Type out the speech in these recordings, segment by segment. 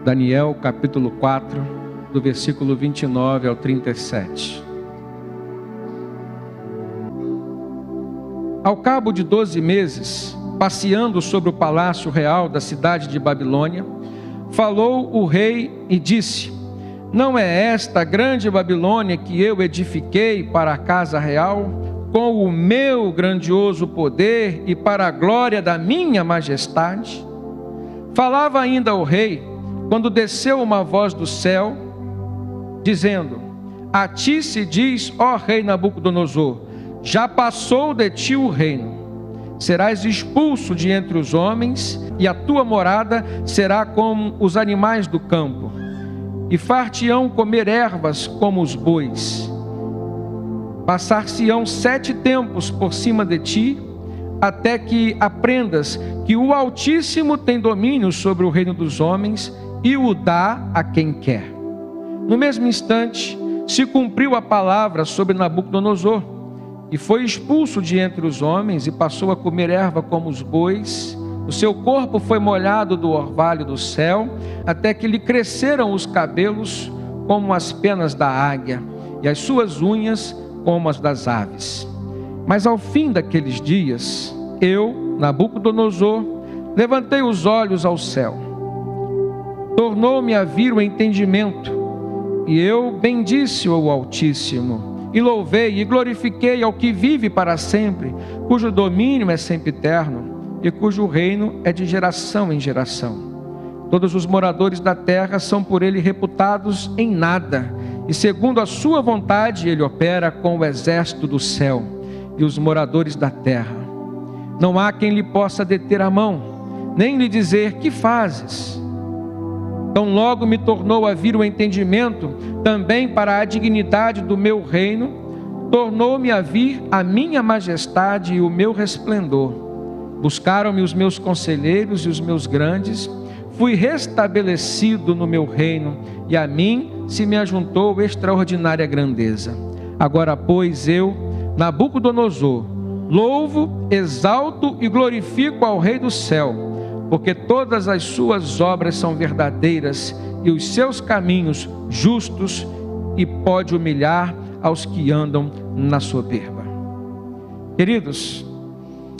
Daniel capítulo 4, do versículo 29 ao 37. Ao cabo de 12 meses, passeando sobre o palácio real da cidade de Babilônia, falou o rei e disse: não é esta a grande Babilônia que eu edifiquei para a casa real, com o meu grandioso poder e para a glória da minha majestade? Falava ainda o rei, quando desceu uma voz do céu, dizendo: a ti se diz, ó rei Nabucodonosor, já passou de ti o reino. Serás expulso de entre os homens, e a tua morada será como os animais do campo, e far-te-ão comer ervas como os bois. Passar-se-ão 7 tempos por cima de ti, até que aprendas que o Altíssimo tem domínio sobre o reino dos homens e o dá a quem quer. No mesmo instante, se cumpriu a palavra sobre Nabucodonosor, e foi expulso de entre os homens, e passou a comer erva como os bois. O seu corpo foi molhado do orvalho do céu, até que lhe cresceram os cabelos como as penas da águia, e as suas unhas como as das aves. Mas ao fim daqueles dias, eu, Nabucodonosor, levantei os olhos ao céu. Tornou-me a vir o entendimento, e eu bendisse o Altíssimo, e louvei e glorifiquei ao que vive para sempre, cujo domínio é sempre eterno, e cujo reino é de geração em geração. Todos os moradores da terra são por ele reputados em nada, e segundo a sua vontade ele opera com o exército do céu e os moradores da terra. Não há quem lhe possa deter a mão, nem lhe dizer: que fazes? Tão logo me tornou a vir o entendimento, também para a dignidade do meu reino, tornou-me a vir a minha majestade e o meu resplendor. Buscaram-me os meus conselheiros e os meus grandes, fui restabelecido no meu reino, e a mim se me ajuntou extraordinária grandeza. Agora, pois, eu, Nabucodonosor, louvo, exalto e glorifico ao Rei do céu, porque todas as suas obras são verdadeiras e os seus caminhos justos, e pode humilhar aos que andam na soberba. Queridos,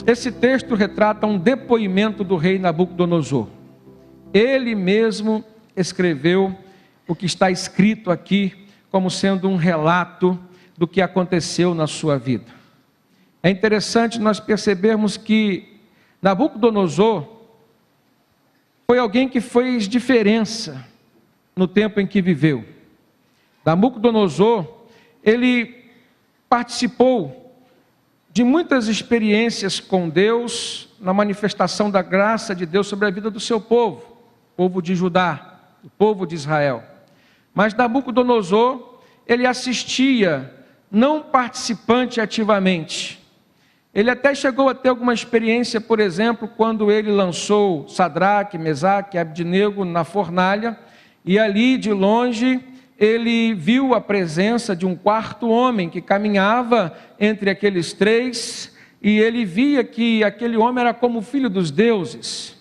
esse texto retrata um depoimento do rei Nabucodonosor. Ele mesmo escreveu o que está escrito aqui como sendo um relato do que aconteceu na sua vida. É interessante nós percebermos que Nabucodonosor foi alguém que fez diferença no tempo em que viveu. Nabucodonosor, ele participou de muitas experiências com Deus, na manifestação da graça de Deus sobre a vida do seu povo, o povo de Judá, o povo de Israel. Mas Nabucodonosor, ele assistia, não participante ativamente. Ele até chegou a ter alguma experiência, por exemplo, quando ele lançou Sadraque, Mesaque e Abdenego na fornalha, e ali de longe ele viu a presença de um quarto homem que caminhava entre aqueles 3, e ele via que aquele homem era como o filho dos deuses.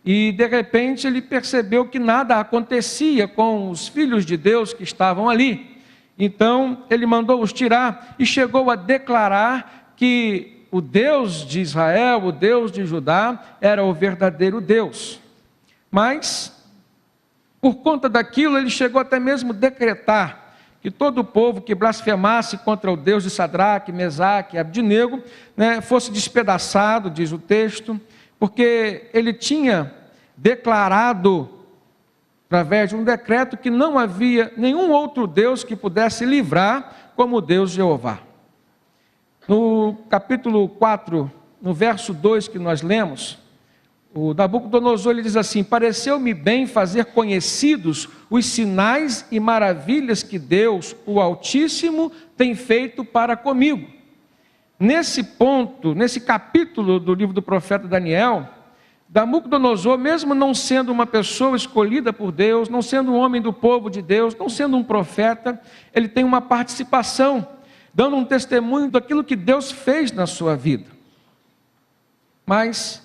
E de repente ele percebeu que nada acontecia com os filhos de Deus que estavam ali. Então ele mandou os tirar e chegou a declarar que o Deus de Israel, o Deus de Judá, era o verdadeiro Deus. Mas, por conta daquilo, ele chegou até mesmo a decretar que todo o povo que blasfemasse contra o Deus de Sadraque, Mesaque e Abdenego, fosse despedaçado, diz o texto, porque ele tinha declarado, através de um decreto, que não havia nenhum outro Deus que pudesse livrar como o Deus Jeová. No capítulo 4, no verso 2 que nós lemos, o Nabucodonosor ele diz assim: pareceu-me bem fazer conhecidos os sinais e maravilhas que Deus, o Altíssimo, tem feito para comigo. Nesse ponto, nesse capítulo do livro do profeta Daniel, Nabucodonosor, mesmo não sendo uma pessoa escolhida por Deus, não sendo um homem do povo de Deus, não sendo um profeta, ele tem uma participação, dando um testemunho daquilo que Deus fez na sua vida. Mas,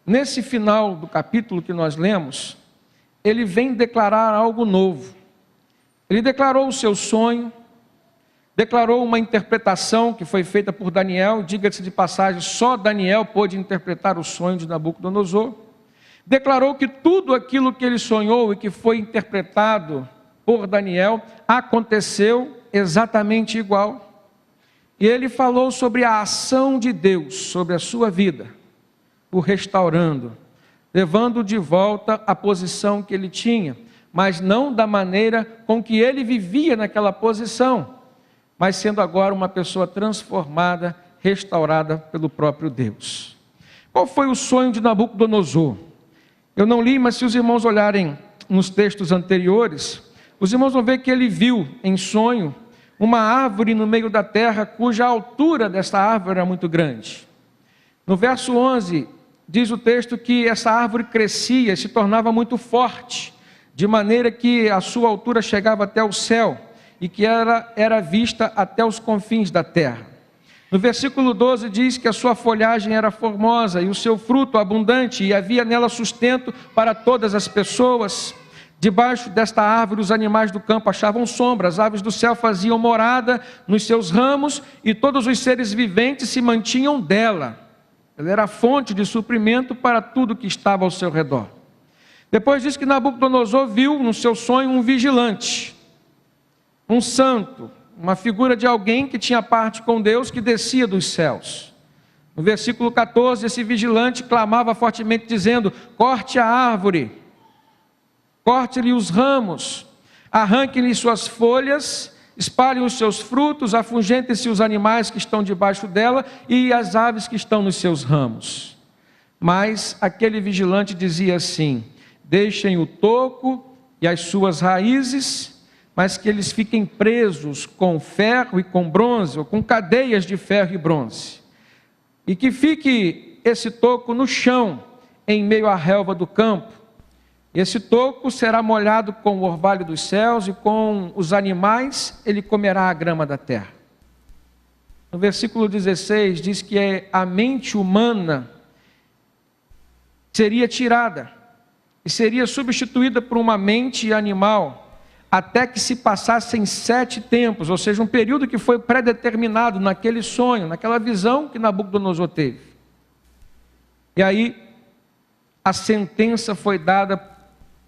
nesse final do capítulo que nós lemos, ele vem declarar algo novo. Ele declarou o seu sonho, declarou uma interpretação que foi feita por Daniel. Diga-se de passagem, só Daniel pôde interpretar o sonho de Nabucodonosor. Declarou que tudo aquilo que ele sonhou e que foi interpretado por Daniel aconteceu exatamente igual. E ele falou sobre a ação de Deus sobre a sua vida, o restaurando, levando de volta a posição que ele tinha, mas não da maneira com que ele vivia naquela posição, mas sendo agora uma pessoa transformada, restaurada pelo próprio Deus. Qual foi o sonho de Nabucodonosor? Eu não li, mas se os irmãos olharem nos textos anteriores, os irmãos vão ver que ele viu em sonho uma árvore no meio da terra, cuja altura dessa árvore era muito grande. No verso 11, diz o texto que essa árvore crescia e se tornava muito forte, de maneira que a sua altura chegava até o céu e que era vista até os confins da terra. No versículo 12 diz que a sua folhagem era formosa e o seu fruto abundante, e havia nela sustento para todas as pessoas. Debaixo desta árvore os animais do campo achavam sombra, as aves do céu faziam morada nos seus ramos, e todos os seres viventes se mantinham dela. Ela era a fonte de suprimento para tudo que estava ao seu redor. Depois diz que Nabucodonosor viu no seu sonho um vigilante, um santo, uma figura de alguém que tinha parte com Deus, que descia dos céus. No versículo 14, esse vigilante clamava fortemente dizendo: corte a árvore, corte-lhe os ramos, arranque-lhe suas folhas, espalhem os seus frutos, afugentem-se os animais que estão debaixo dela e as aves que estão nos seus ramos. Mas aquele vigilante dizia assim: deixem o toco e as suas raízes, mas que eles fiquem presos com ferro e com bronze, ou com cadeias de ferro e bronze. E que fique esse toco no chão, em meio à relva do campo. Esse toco será molhado com o orvalho dos céus, e com os animais ele comerá a grama da terra. No versículo 16 diz que a mente humana seria tirada e seria substituída por uma mente animal, até que se passassem 7 tempos, ou seja, um período que foi predeterminado naquele sonho, naquela visão que Nabucodonosor teve. E aí a sentença foi dada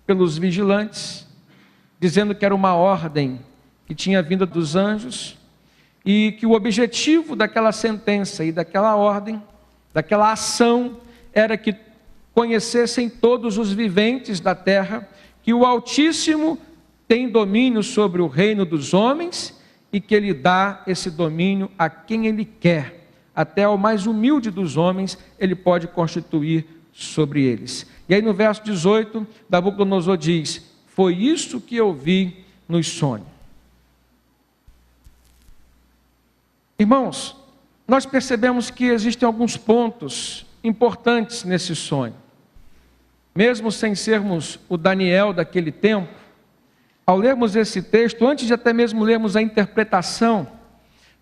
pelos vigilantes, dizendo que era uma ordem que tinha vindo dos anjos, e que o objetivo daquela sentença e daquela ordem, daquela ação, era que conhecessem todos os viventes da terra que o Altíssimo tem domínio sobre o reino dos homens, e que ele dá esse domínio a quem ele quer, até ao mais humilde dos homens ele pode constituir sobre eles. E aí no verso 18, Nabucodonosor diz: foi isso que eu vi nos sonhos. Irmãos, nós percebemos que existem alguns pontos importantes nesse sonho. Mesmo sem sermos o Daniel daquele tempo, ao lermos esse texto, antes de até mesmo lermos a interpretação,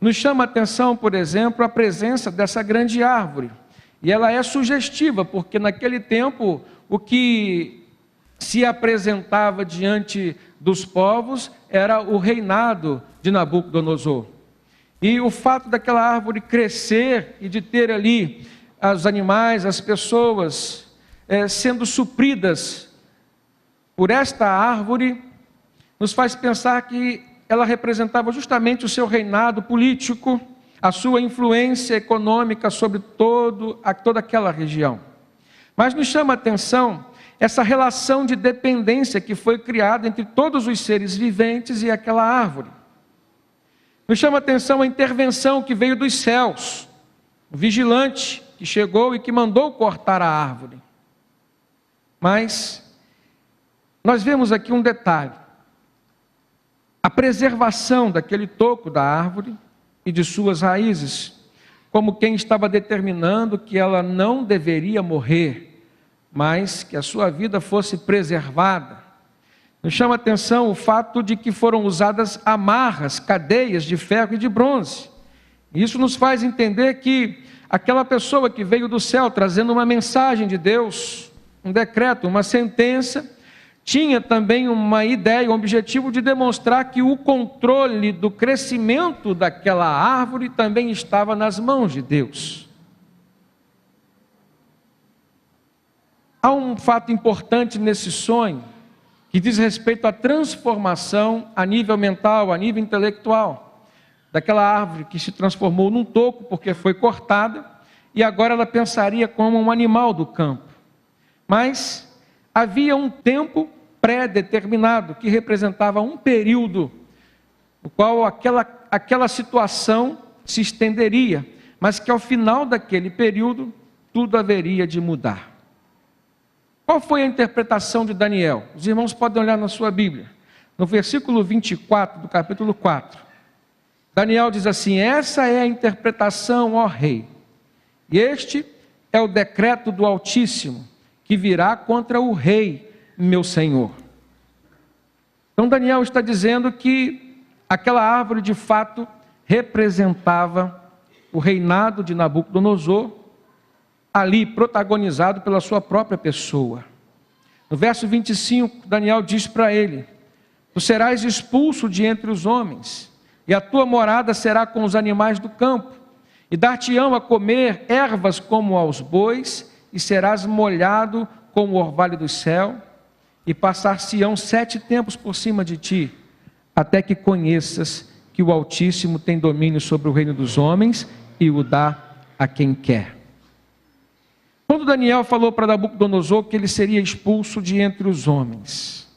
nos chama a atenção, por exemplo, a presença dessa grande árvore. E ela é sugestiva, porque naquele tempo o que se apresentava diante dos povos era o reinado de Nabucodonosor. E o fato daquela árvore crescer e de ter ali os animais, as pessoas sendo supridas por esta árvore, nos faz pensar que ela representava justamente o seu reinado político, a sua influência econômica sobre toda aquela região. Mas nos chama a atenção essa relação de dependência que foi criada entre todos os seres viventes e aquela árvore. Nos chama a atenção a intervenção que veio dos céus, o vigilante que chegou e que mandou cortar a árvore. Mas nós vemos aqui um detalhe: a preservação daquele toco da árvore e de suas raízes, como quem estava determinando que ela não deveria morrer, mas que a sua vida fosse preservada. Nos chama a atenção o fato de que foram usadas amarras, cadeias de ferro e de bronze. Isso nos faz entender que aquela pessoa que veio do céu trazendo uma mensagem de Deus, um decreto, uma sentença, tinha também uma ideia, um objetivo de demonstrar que o controle do crescimento daquela árvore também estava nas mãos de Deus. Há um fato importante nesse sonho, que diz respeito à transformação a nível mental, a nível intelectual, daquela árvore que se transformou num toco porque foi cortada, e agora ela pensaria como um animal do campo. Mas havia um tempo pré-determinado que representava um período no qual aquela situação se estenderia, mas que ao final daquele período tudo haveria de mudar. Qual foi a interpretação de Daniel? Os irmãos podem olhar na sua Bíblia, no versículo 24 do capítulo 4. Daniel diz assim: essa é a interpretação, ó rei, e este é o decreto do Altíssimo, que virá contra o rei, meu senhor. Então Daniel está dizendo que aquela árvore de fato representava o reinado de Nabucodonosor, ali protagonizado pela sua própria pessoa. No verso 25, Daniel diz para ele: tu serás expulso de entre os homens, e a tua morada será com os animais do campo, e dar-te-ão a comer ervas como aos bois, e serás molhado como o orvalho do céu, e passar-se-ão 7 tempos por cima de ti, até que conheças que o Altíssimo tem domínio sobre o reino dos homens, e o dá a quem quer. Quando Daniel falou para Nabucodonosor que ele seria expulso de entre os homens,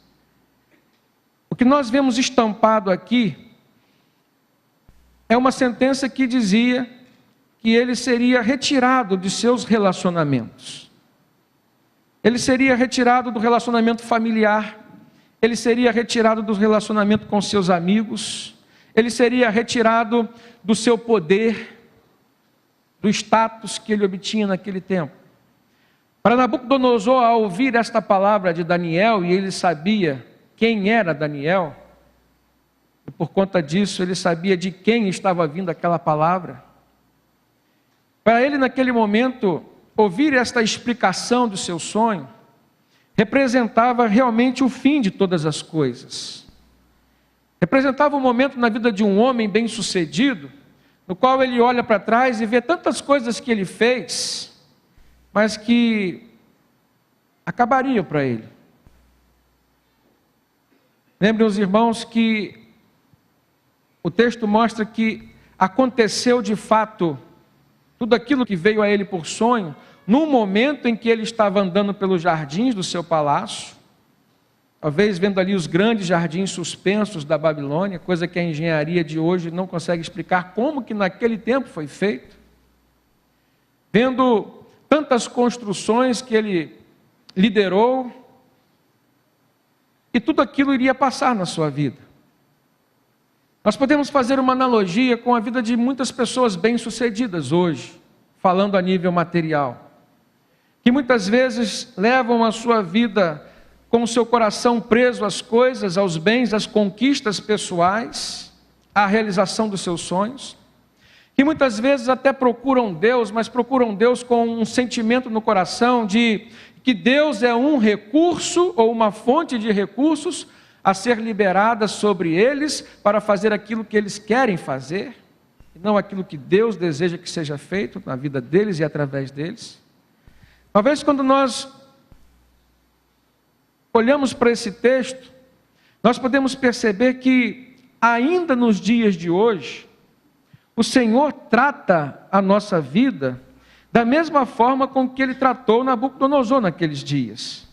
o que nós vemos estampado aqui é uma sentença que dizia que ele seria retirado de seus relacionamentos. Ele seria retirado do relacionamento familiar, ele seria retirado do relacionamento com seus amigos, ele seria retirado do seu poder, do status que ele obtinha naquele tempo. Para Nabucodonosor, ao ouvir esta palavra de Daniel, e ele sabia quem era Daniel, e por conta disso ele sabia de quem estava vindo aquela palavra, para ele naquele momento, ouvir esta explicação do seu sonho, representava realmente o fim de todas as coisas. Representava um momento na vida de um homem bem-sucedido, no qual ele olha para trás e vê tantas coisas que ele fez, mas que acabariam para ele. Lembrem os irmãos que o texto mostra que aconteceu de fato tudo aquilo que veio a ele por sonho, no momento em que ele estava andando pelos jardins do seu palácio, talvez vendo ali os grandes jardins suspensos da Babilônia, coisa que a engenharia de hoje não consegue explicar como que naquele tempo foi feito, vendo tantas construções que ele liderou, e tudo aquilo iria passar na sua vida. Nós podemos fazer uma analogia com a vida de muitas pessoas bem-sucedidas hoje, falando a nível material, que muitas vezes levam a sua vida com o seu coração preso às coisas, aos bens, às conquistas pessoais, à realização dos seus sonhos, que muitas vezes até procuram Deus, mas procuram Deus com um sentimento no coração de que Deus é um recurso ou uma fonte de recursos a ser liberada sobre eles para fazer aquilo que eles querem fazer, e não aquilo que Deus deseja que seja feito na vida deles e através deles. Talvez quando nós olhamos para esse texto, nós podemos perceber que ainda nos dias de hoje, o Senhor trata a nossa vida da mesma forma com que Ele tratou Nabucodonosor naqueles dias.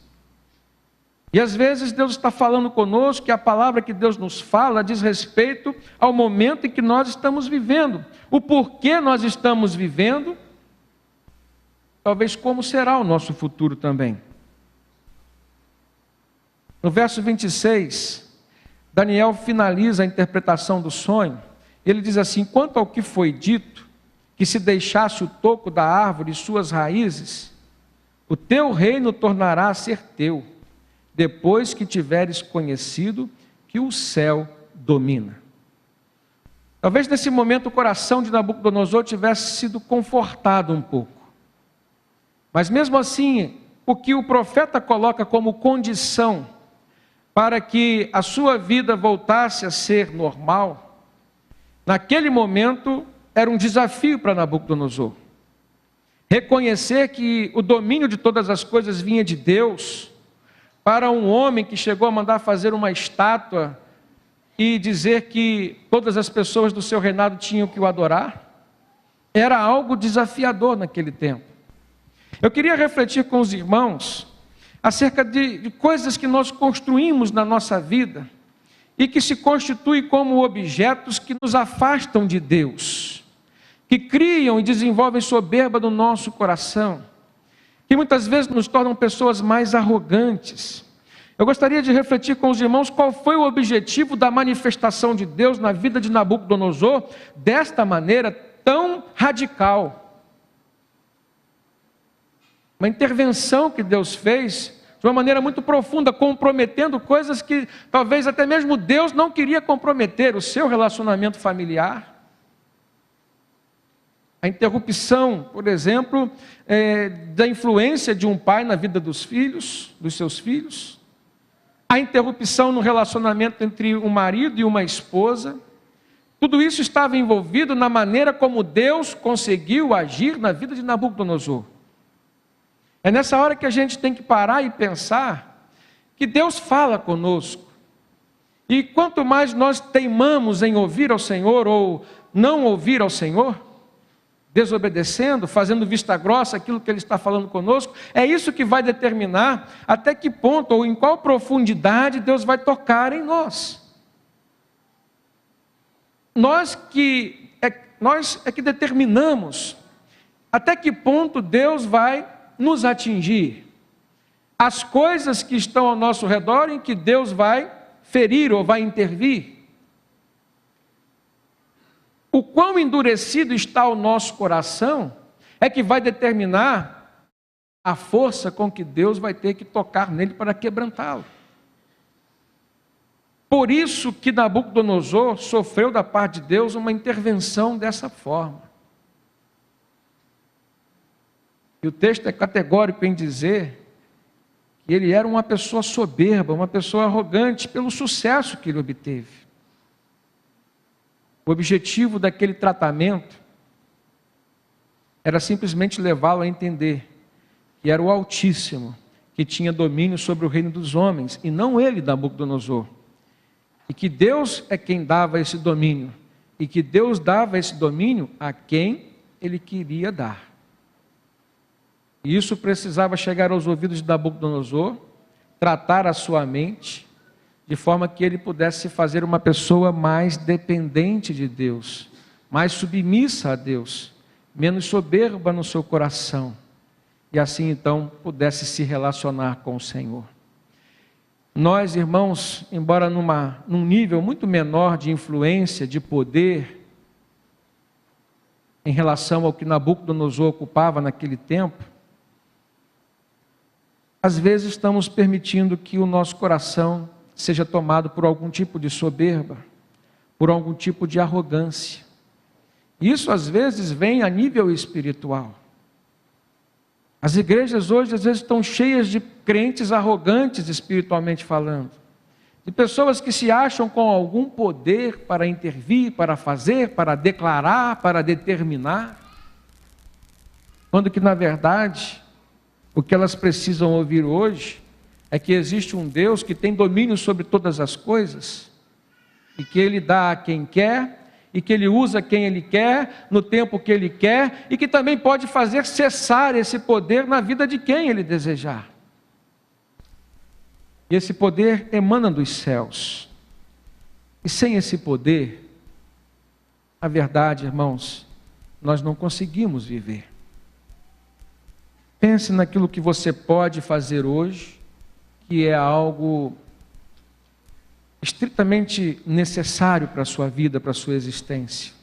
E às vezes Deus está falando conosco, que a palavra que Deus nos fala diz respeito ao momento em que nós estamos vivendo, o porquê nós estamos vivendo, talvez como será o nosso futuro também. No verso 26, Daniel finaliza a interpretação do sonho. Ele diz assim: quanto ao que foi dito, que se deixasse o toco da árvore e suas raízes, o teu reino tornará a ser teu, depois que tiveres conhecido que o céu domina. Talvez nesse momento o coração de Nabucodonosor tivesse sido confortado um pouco. Mas mesmo assim, o que o profeta coloca como condição para que a sua vida voltasse a ser normal, naquele momento era um desafio para Nabucodonosor. Reconhecer que o domínio de todas as coisas vinha de Deus, para um homem que chegou a mandar fazer uma estátua e dizer que todas as pessoas do seu reinado tinham que o adorar, era algo desafiador naquele tempo. Eu queria refletir com os irmãos acerca de coisas que nós construímos na nossa vida e que se constituem como objetos que nos afastam de Deus, que criam e desenvolvem soberba no nosso coração, que muitas vezes nos tornam pessoas mais arrogantes. Eu gostaria de refletir com os irmãos qual foi o objetivo da manifestação de Deus na vida de Nabucodonosor desta maneira tão radical. Uma intervenção que Deus fez de uma maneira muito profunda, comprometendo coisas que talvez até mesmo Deus não queria comprometer, o seu relacionamento familiar. A interrupção, por exemplo, da influência de um pai na vida dos filhos, dos seus filhos. A interrupção no relacionamento entre um marido e uma esposa. Tudo isso estava envolvido na maneira como Deus conseguiu agir na vida de Nabucodonosor. É nessa hora que a gente tem que parar e pensar que Deus fala conosco. E quanto mais nós teimamos em ouvir ao Senhor ou não ouvir ao Senhor, desobedecendo, fazendo vista grossa aquilo que Ele está falando conosco, é isso que vai determinar até que ponto ou em qual profundidade Deus vai tocar em nós. Nós é que determinamos até que ponto Deus vai nos atingir. As coisas que estão ao nosso redor em que Deus vai ferir ou vai intervir. O quão endurecido está o nosso coração é que vai determinar a força com que Deus vai ter que tocar nele para quebrantá-lo. Por isso que Nabucodonosor sofreu da parte de Deus uma intervenção dessa forma. E o texto é categórico em dizer que ele era uma pessoa soberba, uma pessoa arrogante pelo sucesso que ele obteve. O objetivo daquele tratamento era simplesmente levá-lo a entender que era o Altíssimo que tinha domínio sobre o reino dos homens, e não ele, Nabucodonosor. E que Deus é quem dava esse domínio, e que Deus dava esse domínio a quem Ele queria dar. E isso precisava chegar aos ouvidos de Nabucodonosor, tratar a sua mente, de forma que ele pudesse fazer uma pessoa mais dependente de Deus, mais submissa a Deus, menos soberba no seu coração, e assim então pudesse se relacionar com o Senhor. Nós, irmãos, embora num nível muito menor de influência, de poder, em relação ao que Nabucodonosor ocupava naquele tempo, às vezes estamos permitindo que o nosso coração seja tomado por algum tipo de soberba, por algum tipo de arrogância. Isso às vezes vem a nível espiritual. As igrejas hoje às vezes estão cheias de crentes arrogantes espiritualmente falando, de pessoas que se acham com algum poder para intervir, para fazer, para declarar, para determinar, quando que na verdade o que elas precisam ouvir hoje é que existe um Deus que tem domínio sobre todas as coisas, e que Ele dá a quem quer, e que Ele usa quem Ele quer, no tempo que Ele quer, e que também pode fazer cessar esse poder na vida de quem Ele desejar. E esse poder emana dos céus. E sem esse poder, a verdade, irmãos, nós não conseguimos viver. Pense naquilo que você pode fazer hoje, que é algo estritamente necessário para a sua vida, para a sua existência.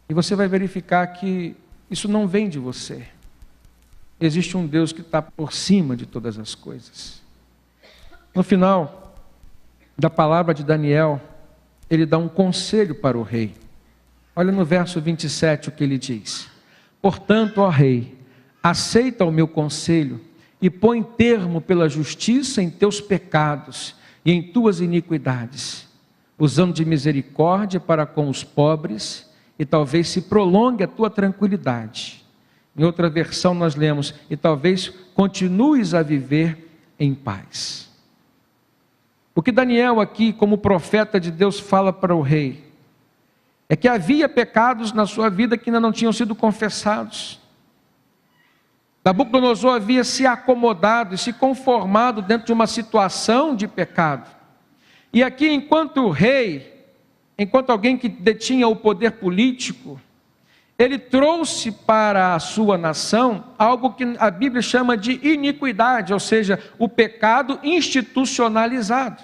E você vai verificar que isso não vem de você. Existe um Deus que está por cima de todas as coisas. No final da palavra de Daniel, ele dá um conselho para o rei. Olha no verso 27 o que ele diz: portanto, ó rei, aceita o meu conselho e põe termo pela justiça em teus pecados e em tuas iniquidades, usando de misericórdia para com os pobres, e talvez se prolongue a tua tranquilidade. Em outra versão nós lemos, e talvez continues a viver em paz. O que Daniel aqui, como profeta de Deus, fala para o rei, é que havia pecados na sua vida que ainda não tinham sido confessados. Nabucodonosor havia se acomodado e se conformado dentro de uma situação de pecado. E aqui, enquanto rei, enquanto alguém que detinha o poder político, ele trouxe para a sua nação algo que a Bíblia chama de iniquidade, ou seja, o pecado institucionalizado.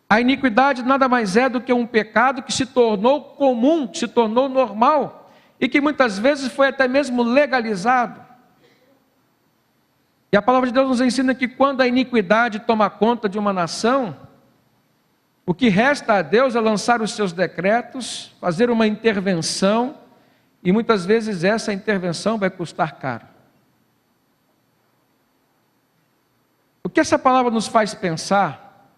A iniquidade nada mais é do que um pecado que se tornou comum, que se tornou normal, e que muitas vezes foi até mesmo legalizado. E a palavra de Deus nos ensina que quando a iniquidade toma conta de uma nação, o que resta a Deus é lançar os seus decretos, fazer uma intervenção, e muitas vezes essa intervenção vai custar caro. O que essa palavra nos faz pensar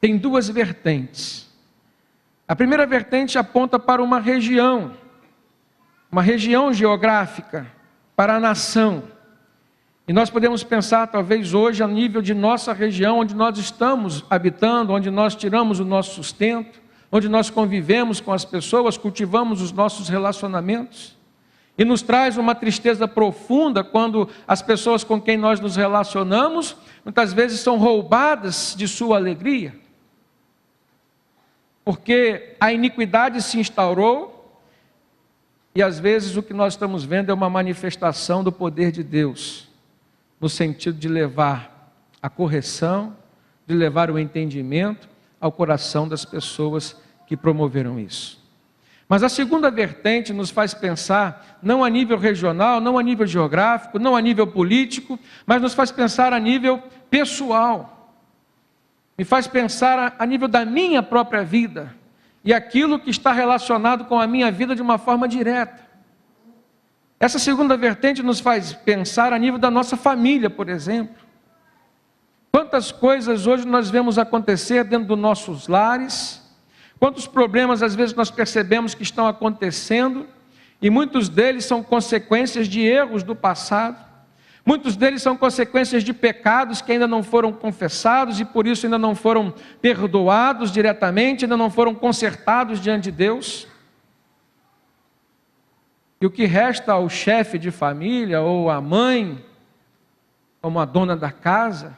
tem duas vertentes. A primeira vertente aponta para uma região geográfica, para a nação. E nós podemos pensar, talvez hoje, a nível de nossa região, onde nós estamos habitando, onde nós tiramos o nosso sustento, onde nós convivemos com as pessoas, cultivamos os nossos relacionamentos. E nos traz uma tristeza profunda quando as pessoas com quem nós nos relacionamos, muitas vezes são roubadas de sua alegria. Porque a iniquidade se instaurou, e às vezes o que nós estamos vendo é uma manifestação do poder de Deus, no sentido de levar a correção, de levar o entendimento ao coração das pessoas que promoveram isso. Mas a segunda vertente nos faz pensar, não a nível regional, não a nível geográfico, não a nível político, mas nos faz pensar a nível pessoal. Me faz pensar a nível da minha própria vida, e aquilo que está relacionado com a minha vida de uma forma direta. Essa segunda vertente nos faz pensar a nível da nossa família, por exemplo. Quantas coisas hoje nós vemos acontecer dentro dos nossos lares, quantos problemas às vezes nós percebemos que estão acontecendo, e muitos deles são consequências de erros do passado, muitos deles são consequências de pecados que ainda não foram confessados e por isso ainda não foram perdoados diretamente, ainda não foram consertados diante de Deus. E o que resta ao chefe de família ou à mãe, como a dona da casa,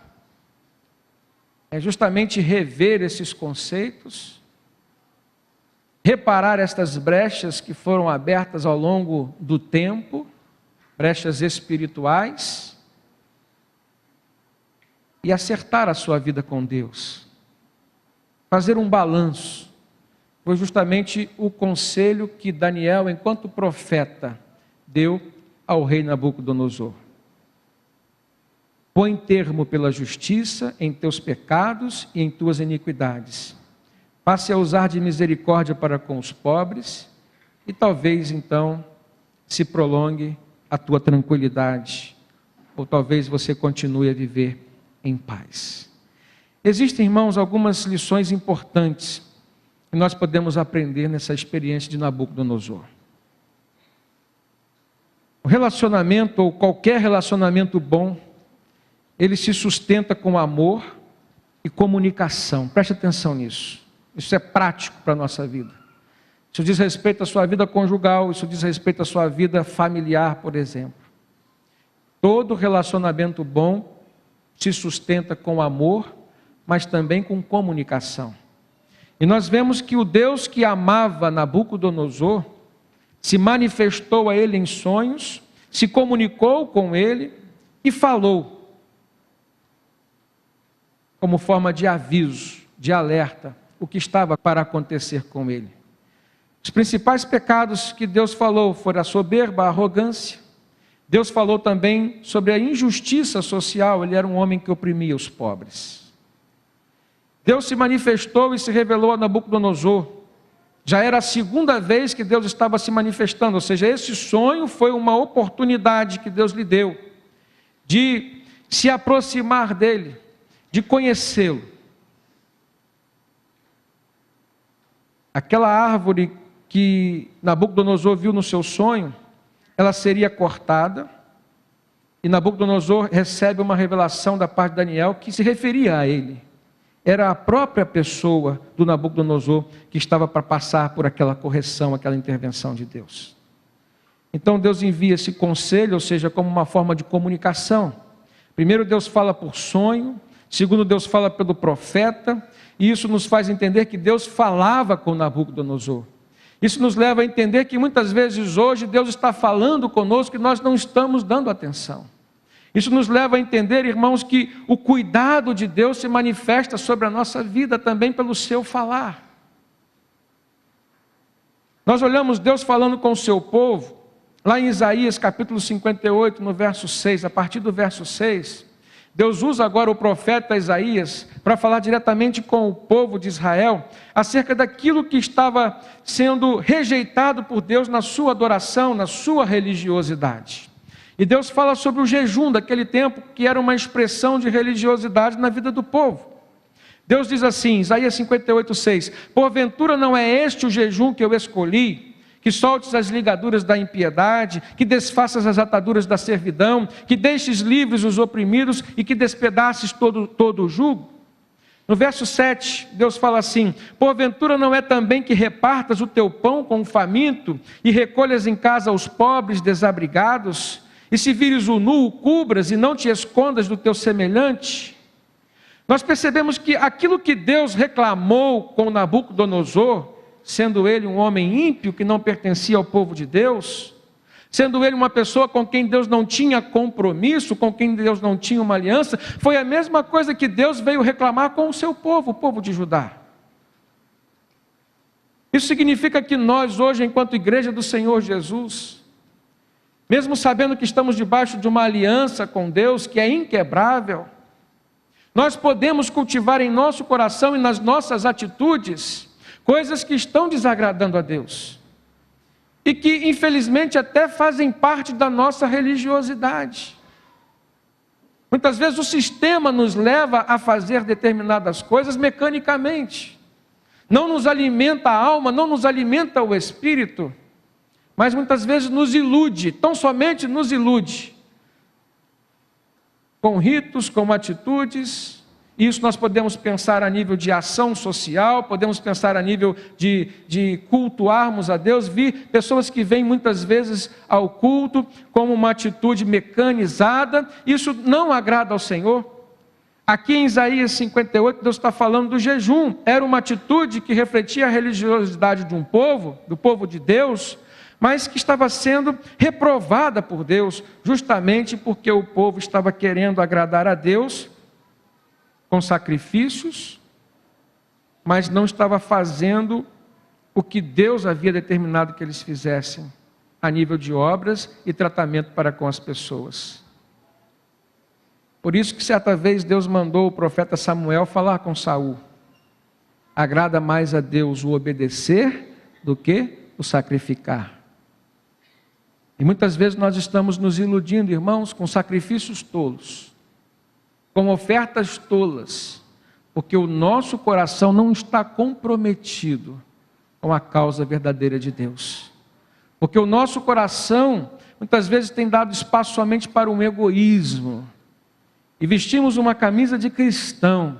é justamente rever esses conceitos, reparar estas brechas que foram abertas ao longo do tempo, brechas espirituais, e acertar a sua vida com Deus, fazer um balanço. Foi justamente o conselho que Daniel, enquanto profeta, deu ao rei Nabucodonosor. Põe termo pela justiça em teus pecados e em tuas iniquidades. Passe a usar de misericórdia para com os pobres, e talvez então se prolongue a tua tranquilidade, ou talvez você continue a viver em paz. Existem, irmãos, algumas lições importantes que nós podemos aprender nessa experiência de Nabucodonosor. O relacionamento, ou qualquer relacionamento bom, ele se sustenta com amor e comunicação. Preste atenção nisso. Isso é prático para a nossa vida. Isso diz respeito à sua vida conjugal, isso diz respeito à sua vida familiar, por exemplo. Todo relacionamento bom se sustenta com amor, mas também com comunicação. E nós vemos que o Deus que amava Nabucodonosor se manifestou a ele em sonhos, se comunicou com ele e falou, como forma de aviso, de alerta, o que estava para acontecer com ele. Os principais pecados que Deus falou foram a soberba, a arrogância. Deus falou também sobre a injustiça social, ele era um homem que oprimia os pobres. Deus se manifestou e se revelou a Nabucodonosor, Já era a segunda vez que Deus estava se manifestando, ou seja, esse sonho foi uma oportunidade que Deus lhe deu de se aproximar dele, de conhecê-lo. Aquela árvore que Nabucodonosor viu no seu sonho, ela seria cortada, e Nabucodonosor recebe uma revelação da parte de Daniel que se referia a ele. Era a própria pessoa do Nabucodonosor que estava para passar por aquela correção, aquela intervenção de Deus. Então Deus envia esse conselho, ou seja, como uma forma de comunicação. Primeiro Deus fala por sonho, segundo Deus fala pelo profeta, e isso nos faz entender que Deus falava com Nabucodonosor. Isso nos leva a entender que muitas vezes hoje Deus está falando conosco e nós não estamos dando atenção. Isso nos leva a entender, irmãos, que o cuidado de Deus se manifesta sobre a nossa vida também pelo seu falar. Nós olhamos Deus falando com o seu povo, lá em Isaías capítulo 58, no verso 6, a partir do verso 6, Deus usa agora o profeta Isaías para falar diretamente com o povo de Israel acerca daquilo que estava sendo rejeitado por Deus na sua adoração, na sua religiosidade. E Deus fala sobre o jejum daquele tempo, que era uma expressão de religiosidade na vida do povo. Deus diz assim, Isaías 58, 6, porventura não é este o jejum que eu escolhi, que soltes as ligaduras da impiedade, que desfaças as ataduras da servidão, que deixes livres os oprimidos e que despedaces todo o jugo? No verso 7, Deus fala assim, porventura não é também que repartas o teu pão com o faminto e recolhas em casa os pobres desabrigados? E se vires o nu, o cubras e não te escondas do teu semelhante? Nós percebemos que aquilo que Deus reclamou com Nabucodonosor, sendo ele um homem ímpio que não pertencia ao povo de Deus, sendo ele uma pessoa com quem Deus não tinha compromisso, com quem Deus não tinha uma aliança, foi a mesma coisa que Deus veio reclamar com o seu povo, o povo de Judá. Isso significa que nós hoje, enquanto igreja do Senhor Jesus, mesmo sabendo que estamos debaixo de uma aliança com Deus que é inquebrável, nós podemos cultivar em nosso coração e nas nossas atitudes coisas que estão desagradando a Deus e que infelizmente até fazem parte da nossa religiosidade. Muitas vezes o sistema nos leva a fazer determinadas coisas mecanicamente, não nos alimenta a alma, não nos alimenta o espírito, mas muitas vezes nos ilude, tão somente nos ilude, com ritos, com atitudes. Isso nós podemos pensar a nível de ação social, podemos pensar a nível de cultuarmos a Deus, vir pessoas que vêm muitas vezes ao culto como uma atitude mecanizada, isso não agrada ao Senhor. Aqui em Isaías 58, Deus está falando do jejum, era uma atitude que refletia a religiosidade de um povo, do povo de Deus, mas que estava sendo reprovada por Deus, justamente porque o povo estava querendo agradar a Deus com sacrifícios, mas não estava fazendo o que Deus havia determinado que eles fizessem, a nível de obras e tratamento para com as pessoas. Por isso que certa vez Deus mandou o profeta Samuel falar com Saul. Agrada mais a Deus o obedecer do que o sacrificar. E muitas vezes nós estamos nos iludindo, irmãos, com sacrifícios tolos, com ofertas tolas, porque o nosso coração não está comprometido com a causa verdadeira de Deus. Porque o nosso coração, muitas vezes, tem dado espaço somente para um egoísmo. E vestimos uma camisa de cristão,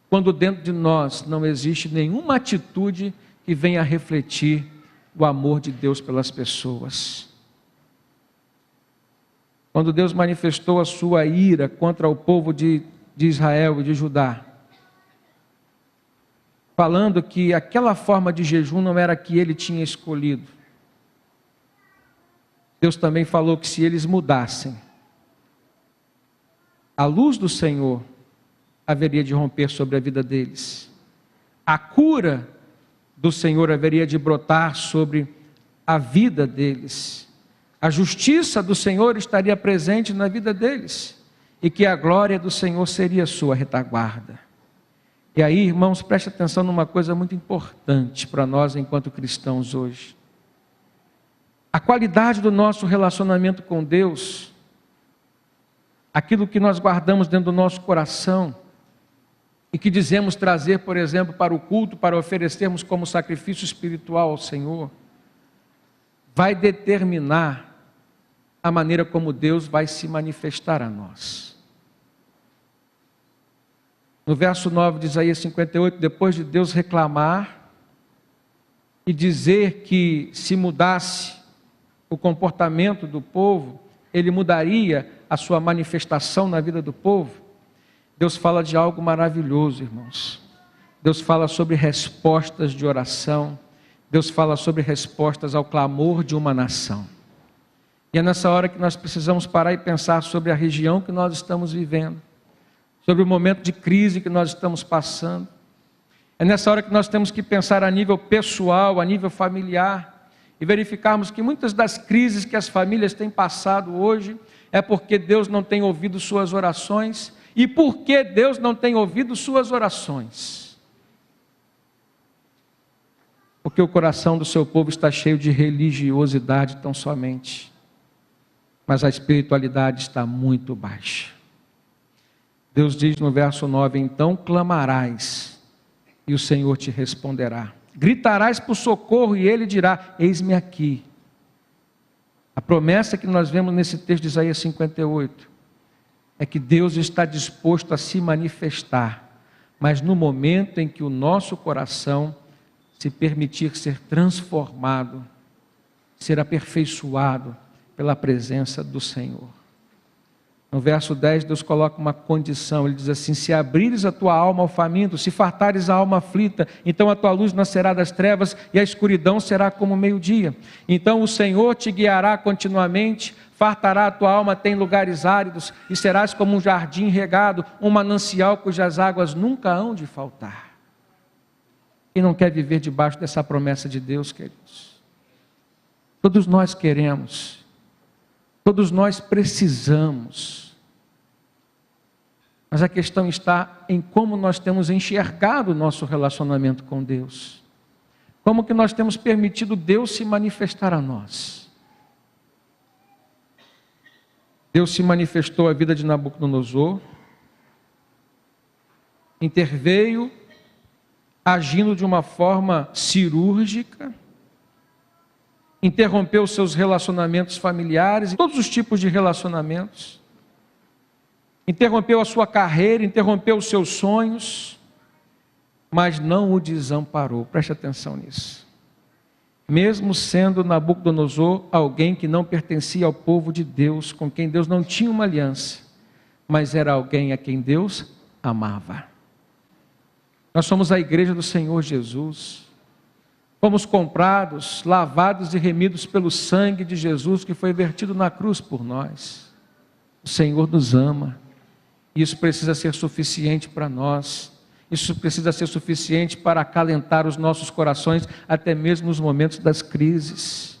quando dentro de nós não existe nenhuma atitude que venha a refletir o amor de Deus pelas pessoas. Quando Deus manifestou a sua ira contra o povo de Israel e de Judá, falando que aquela forma de jejum não era a que ele tinha escolhido, Deus também falou que se eles mudassem, a luz do Senhor haveria de romper sobre a vida deles, a cura do Senhor haveria de brotar sobre a vida deles, a justiça do Senhor estaria presente na vida deles, e que a glória do Senhor seria sua retaguarda. E aí, irmãos, preste atenção numa coisa muito importante para nós enquanto cristãos hoje. A qualidade do nosso relacionamento com Deus, aquilo que nós guardamos dentro do nosso coração e que dizemos trazer, por exemplo, para o culto, para oferecermos como sacrifício espiritual ao Senhor, vai determinar a maneira como Deus vai se manifestar a nós. No verso 9 de Isaías 58, depois de Deus reclamar e dizer que se mudasse o comportamento do povo, ele mudaria a sua manifestação na vida do povo, Deus fala de algo maravilhoso, irmãos. Deus fala sobre respostas de oração, Deus fala sobre respostas ao clamor de uma nação. E é nessa hora que nós precisamos parar e pensar sobre a região que nós estamos vivendo, sobre o momento de crise que nós estamos passando. É nessa hora que nós temos que pensar a nível pessoal, a nível familiar, e verificarmos que muitas das crises que as famílias têm passado hoje é porque Deus não tem ouvido suas orações. E por que Deus não tem ouvido suas orações? Porque o coração do seu povo está cheio de religiosidade tão somente, mas a espiritualidade está muito baixa. Deus diz no verso 9, então clamarás e o Senhor te responderá. Gritarás por socorro e Ele dirá, eis-me aqui. A promessa que nós vemos nesse texto de Isaías 58 é que Deus está disposto a se manifestar, mas no momento em que o nosso coração se permitir ser transformado, ser aperfeiçoado pela presença do Senhor. No verso 10, Deus coloca uma condição, Ele diz assim, se abrires a tua alma ao faminto, se fartares a alma aflita, então a tua luz nascerá das trevas e a escuridão será como meio-dia. Então o Senhor te guiará continuamente, fartará a tua alma até em lugares áridos e serás como um jardim regado, um manancial cujas águas nunca hão de faltar. Quem não quer viver debaixo dessa promessa de Deus, queridos? Todos nós queremos. Todos nós precisamos, mas a questão está em como nós temos enxergado o nosso relacionamento com Deus, como que nós temos permitido Deus se manifestar a nós. Deus se manifestou à vida de Nabucodonosor, interveio, agindo de uma forma cirúrgica, interrompeu seus relacionamentos familiares, todos os tipos de relacionamentos, interrompeu a sua carreira, interrompeu os seus sonhos, mas não o desamparou. Preste atenção nisso. Mesmo sendo Nabucodonosor alguém que não pertencia ao povo de Deus, com quem Deus não tinha uma aliança, mas era alguém a quem Deus amava. Nós somos a igreja do Senhor Jesus. Fomos comprados, lavados e remidos pelo sangue de Jesus que foi vertido na cruz por nós. O Senhor nos ama. Isso precisa ser suficiente para nós. Isso precisa ser suficiente para acalentar os nossos corações, até mesmo nos momentos das crises,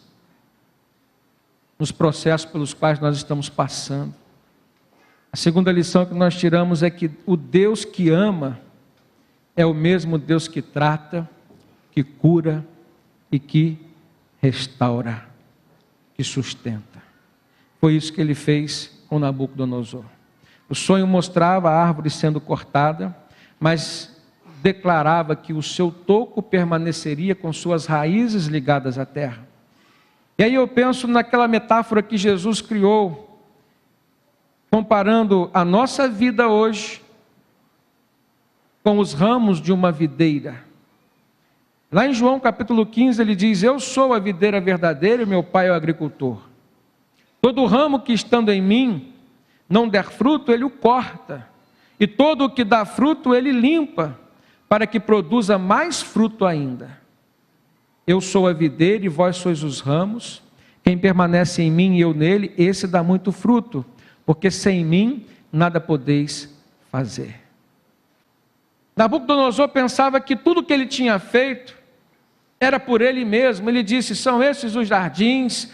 nos processos pelos quais nós estamos passando. A segunda lição que nós tiramos é que o Deus que ama é o mesmo Deus que trata, que cura e que restaura, que sustenta. Foi isso que ele fez com Nabucodonosor. O sonho mostrava a árvore sendo cortada, mas declarava que o seu toco permaneceria com suas raízes ligadas à terra. E aí eu penso naquela metáfora que Jesus criou, comparando a nossa vida hoje com os ramos de uma videira. Lá em João capítulo 15 ele diz, eu sou a videira verdadeira e meu pai é o agricultor. Todo ramo que estando em mim não der fruto, ele o corta. E todo o que dá fruto, ele limpa, para que produza mais fruto ainda. Eu sou a videira e vós sois os ramos. Quem permanece em mim e eu nele, esse dá muito fruto, porque sem mim nada podeis fazer. Nabucodonosor pensava que tudo que ele tinha feito era por ele mesmo. Ele disse, são esses os jardins,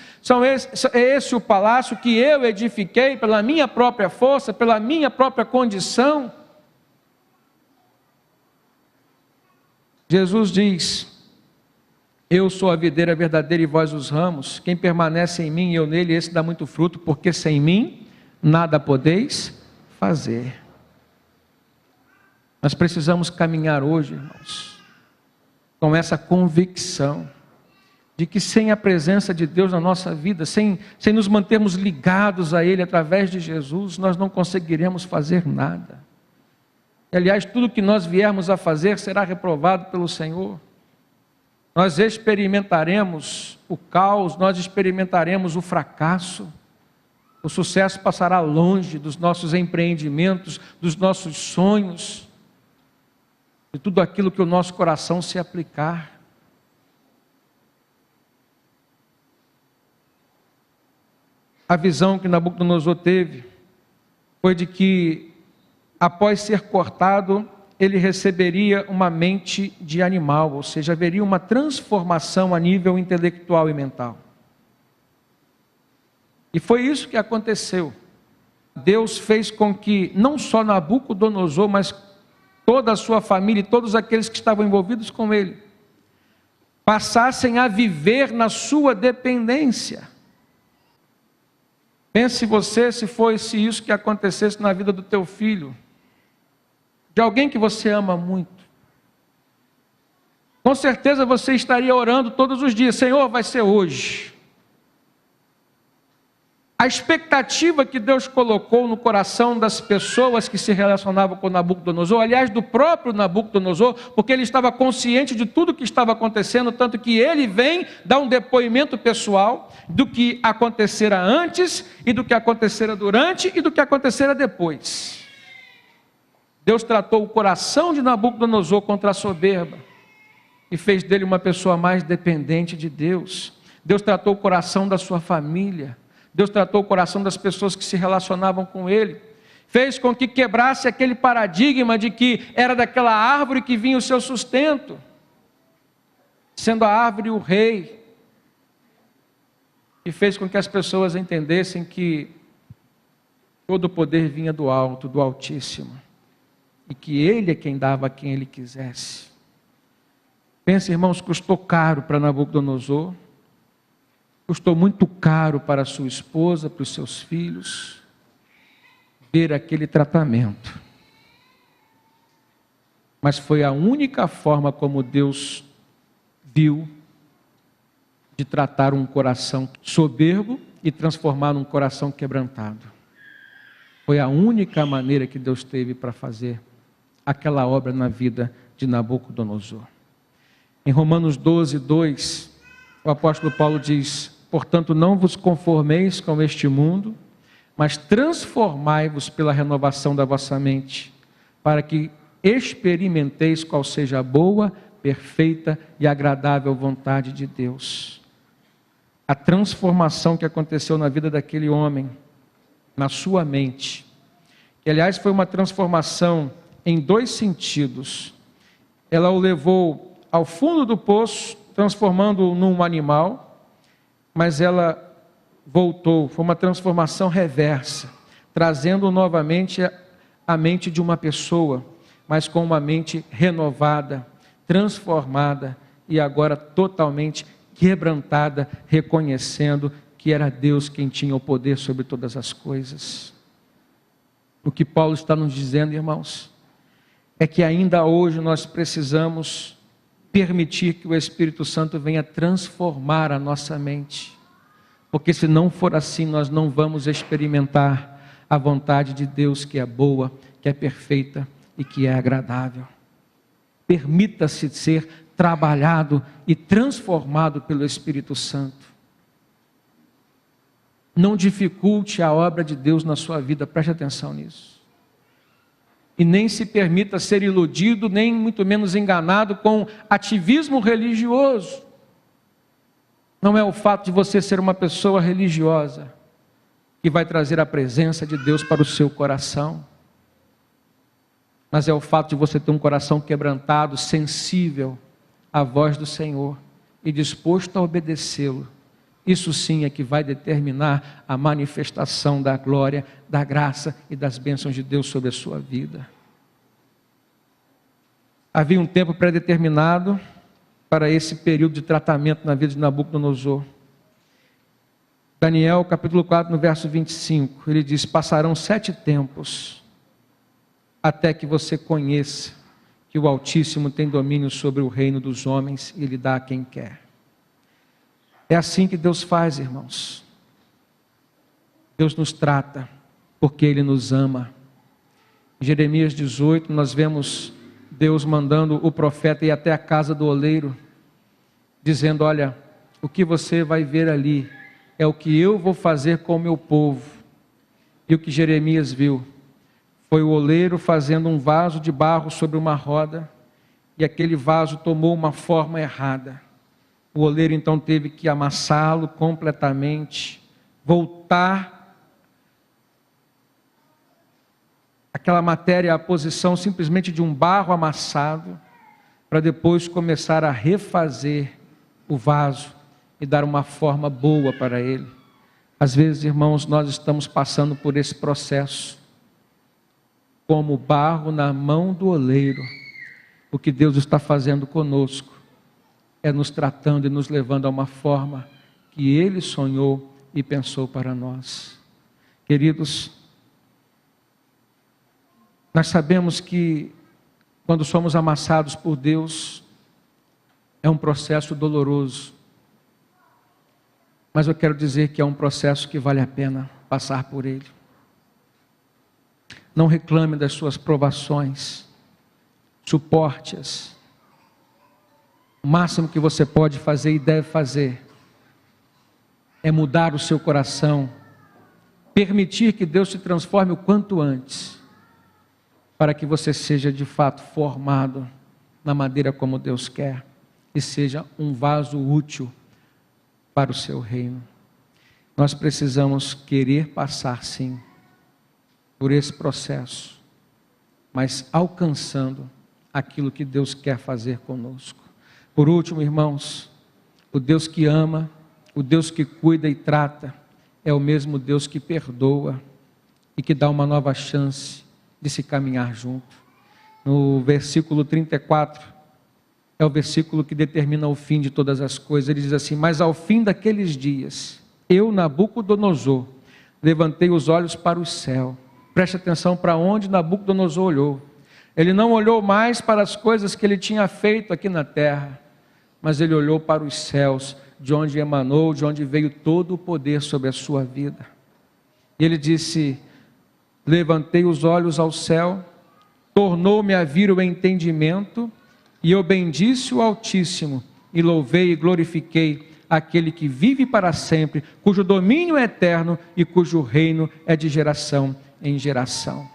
é esse o palácio que eu edifiquei pela minha própria força, pela minha própria condição. Jesus diz: eu sou a videira verdadeira e vós os ramos. Quem permanece em mim e eu nele, esse dá muito fruto, porque sem mim nada podeis fazer. Nós precisamos caminhar hoje, irmãos, com essa convicção de que sem a presença de Deus na nossa vida, sem nos mantermos ligados a Ele através de Jesus, nós não conseguiremos fazer nada. E, aliás, tudo que nós viermos a fazer será reprovado pelo Senhor. Nós experimentaremos o caos, nós experimentaremos o fracasso. O sucesso passará longe dos nossos empreendimentos, dos nossos sonhos, de tudo aquilo que o nosso coração se aplicar. A visão que Nabucodonosor teve foi de que, após ser cortado, ele receberia uma mente de animal, ou seja, haveria uma transformação a nível intelectual e mental. E foi isso que aconteceu. Deus fez com que não só Nabucodonosor, mas toda a sua família e todos aqueles que estavam envolvidos com ele, passassem a viver na sua dependência. Pense você se fosse isso que acontecesse na vida do teu filho, de alguém que você ama muito. Com certeza você estaria orando todos os dias: Senhor, vai ser hoje. A expectativa que Deus colocou no coração das pessoas que se relacionavam com Nabucodonosor, aliás, do próprio Nabucodonosor, porque ele estava consciente de tudo que estava acontecendo, tanto que ele vem dar um depoimento pessoal do que acontecera antes, e do que acontecera durante, e do que acontecera depois. Deus tratou o coração de Nabucodonosor contra a soberba, e fez dele uma pessoa mais dependente de Deus. Deus tratou o coração da sua família, Deus tratou o coração das pessoas que se relacionavam com ele, fez com que quebrasse aquele paradigma de que era daquela árvore que vinha o seu sustento, sendo a árvore o rei, e fez com que as pessoas entendessem que todo o poder vinha do alto, do Altíssimo, e que ele é quem dava a quem ele quisesse. Pense, irmãos, custou caro para Nabucodonosor, custou muito caro para a sua esposa, para os seus filhos, ver aquele tratamento. Mas foi a única forma como Deus viu de tratar um coração soberbo e transformar num coração quebrantado. Foi a única maneira que Deus teve para fazer aquela obra na vida de Nabucodonosor. Em Romanos 12, 2, o apóstolo Paulo diz: portanto, não vos conformeis com este mundo, mas transformai-vos pela renovação da vossa mente, para que experimenteis qual seja a boa, perfeita e agradável vontade de Deus. A transformação que aconteceu na vida daquele homem, na sua mente, que aliás foi uma transformação em dois sentidos. Ela o levou ao fundo do poço, transformando-o num animal, mas ela voltou, foi uma transformação reversa, trazendo novamente a mente de uma pessoa, mas com uma mente renovada, transformada e agora totalmente quebrantada, reconhecendo que era Deus quem tinha o poder sobre todas as coisas. O que Paulo está nos dizendo, irmãos, é que ainda hoje nós precisamos permitir que o Espírito Santo venha transformar a nossa mente, porque se não for assim, nós não vamos experimentar a vontade de Deus, que é boa, que é perfeita e que é agradável. Permita-se ser trabalhado e transformado pelo Espírito Santo. Não dificulte a obra de Deus na sua vida, preste atenção nisso. E nem se permita ser iludido, nem muito menos enganado com ativismo religioso. Não é o fato de você ser uma pessoa religiosa que vai trazer a presença de Deus para o seu coração, mas é o fato de você ter um coração quebrantado, sensível à voz do Senhor e disposto a obedecê-lo. Isso sim é que vai determinar a manifestação da glória, da graça e das bênçãos de Deus sobre a sua vida. Havia um tempo pré-determinado para esse período de tratamento na vida de Nabucodonosor. Daniel, capítulo 4, no verso 25, ele diz: passarão 7 tempos, até que você conheça que o Altíssimo tem domínio sobre o reino dos homens e ele dá a quem quer. É assim que Deus faz, irmãos. Deus nos trata, porque Ele nos ama. Em Jeremias 18, nós vemos Deus mandando o profeta ir até a casa do oleiro, dizendo: olha, o que você vai ver ali é o que eu vou fazer com o meu povo. E o que Jeremias viu foi o oleiro fazendo um vaso de barro sobre uma roda, e aquele vaso tomou uma forma errada. O oleiro então teve que amassá-lo completamente, voltar aquela matéria à posição simplesmente de um barro amassado, para depois começar a refazer o vaso e dar uma forma boa para ele. Às vezes, irmãos, nós estamos passando por esse processo, como barro na mão do oleiro. O que Deus está fazendo conosco é nos tratando e nos levando a uma forma que Ele sonhou e pensou para nós. Queridos, nós sabemos que quando somos amassados por Deus, é um processo doloroso. Mas eu quero dizer que é um processo que vale a pena passar por ele. Não reclame das suas provações, suporte-as. O máximo que você pode fazer e deve fazer é mudar o seu coração, permitir que Deus se transforme o quanto antes, para que você seja de fato formado na maneira como Deus quer e seja um vaso útil para o seu reino. Nós precisamos querer passar, sim, por esse processo, mas alcançando aquilo que Deus quer fazer conosco. Por último, irmãos, o Deus que ama, o Deus que cuida e trata, é o mesmo Deus que perdoa e que dá uma nova chance de se caminhar junto. No versículo 34, é o versículo que determina o fim de todas as coisas. Ele diz assim: mas ao fim daqueles dias, eu, Nabucodonosor, levantei os olhos para o céu. Preste atenção para onde Nabucodonosor olhou. Ele não olhou mais para as coisas que ele tinha feito aqui na terra, mas ele olhou para os céus, de onde emanou, de onde veio todo o poder sobre a sua vida. E ele disse: levantei os olhos ao céu, tornou-me a vir o entendimento, e eu bendisse o Altíssimo, e louvei e glorifiquei aquele que vive para sempre, cujo domínio é eterno e cujo reino é de geração em geração.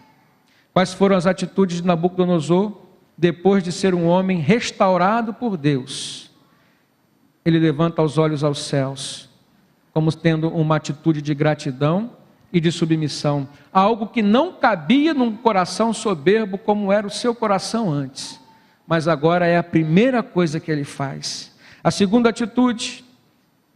Quais foram as atitudes de Nabucodonosor depois de ser um homem restaurado por Deus? Ele levanta os olhos aos céus, como tendo uma atitude de gratidão e de submissão, algo que não cabia num coração soberbo como era o seu coração antes, mas agora é a primeira coisa que ele faz. A segunda atitude,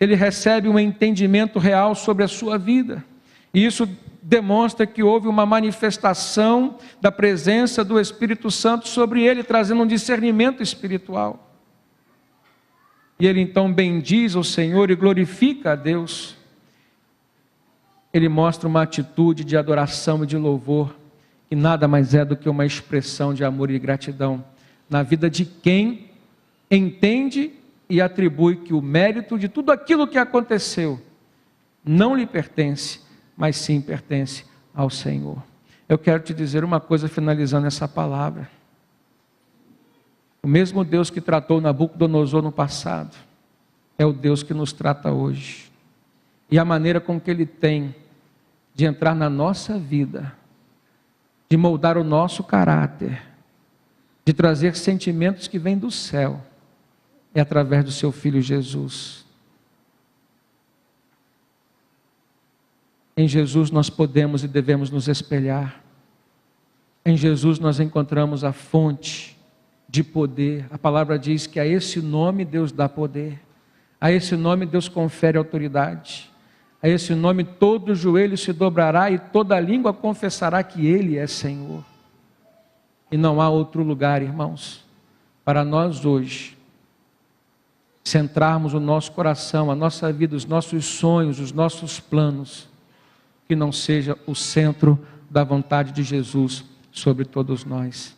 ele recebe um entendimento real sobre a sua vida, e isso demonstra que houve uma manifestação da presença do Espírito Santo sobre ele, trazendo um discernimento espiritual. E ele então bendiz o Senhor e glorifica a Deus. Ele mostra uma atitude de adoração e de louvor, que nada mais é do que uma expressão de amor e gratidão na vida de quem entende e atribui que o mérito de tudo aquilo que aconteceu não lhe pertence, mas sim pertence ao Senhor. Eu quero te dizer uma coisa finalizando essa palavra. O mesmo Deus que tratou Nabucodonosor no passado é o Deus que nos trata hoje. E a maneira com que Ele tem de entrar na nossa vida, de moldar o nosso caráter, de trazer sentimentos que vêm do céu, é através do seu Filho Jesus. Em Jesus nós podemos e devemos nos espelhar. Em Jesus nós encontramos a fonte de poder. A palavra diz que a esse nome Deus dá poder. A esse nome Deus confere autoridade. A esse nome todo joelho se dobrará e toda língua confessará que Ele é Senhor. E não há outro lugar, irmãos, para nós hoje centrarmos o nosso coração, a nossa vida, os nossos sonhos, os nossos planos, que não seja o centro da vontade de Jesus sobre todos nós.